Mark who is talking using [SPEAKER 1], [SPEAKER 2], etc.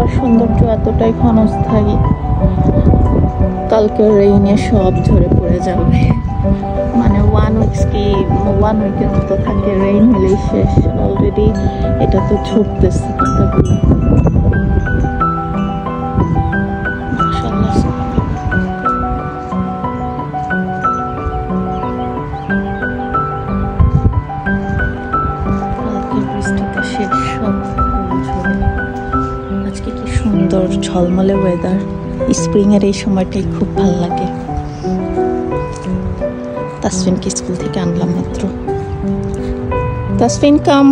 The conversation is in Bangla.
[SPEAKER 1] বাংলার সৌন্দর্য এতটাই ক্ষণস্থায়ী, কালকে রেইনে সব ঝরে পড়ে যাবে। মানে 1 উইকের মতো থাকে, রেইন হলেই শেষ। অলরেডি এটা তো ঝরতেছে পাতাগুলো। আজকে কি সুন্দর ঝলমলে ওয়েদার। স্প্রিং এর এই সময়টাই খুব ভালো লাগে। তাসফিনকে স্কুল থেকে আনলাম মাত্র। তাসফিন কাম।